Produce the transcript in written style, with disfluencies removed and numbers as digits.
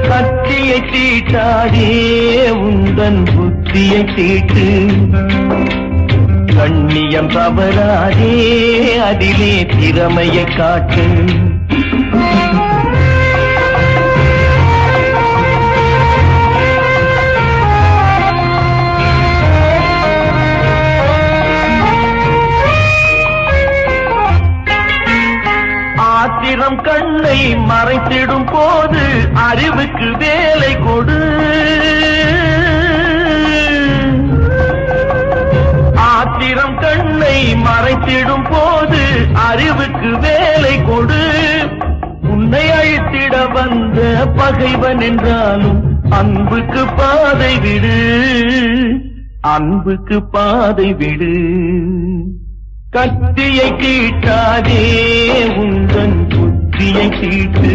கத்தியை தீட்டாதே உந்தன் புத்தியை தீட்டு கண்ணியம் தவறாதே அதிலே திறமையை காட்டு ஆத்திரம் கண்ணை மறைத்திடும் போது அறிவுக்கு வேலை கொடு ஆத்திரம் கண்ணை மறைத்திடும் போது அறிவுக்கு வேலை கொடு உன்னை அழித்திட வந்த பகைவன் என்றாலும் அன்புக்கு பாதை விடு அன்புக்கு பாதை விடு கத்தியை தீட்டாதே உந்தன் புத்தியை தீட்டு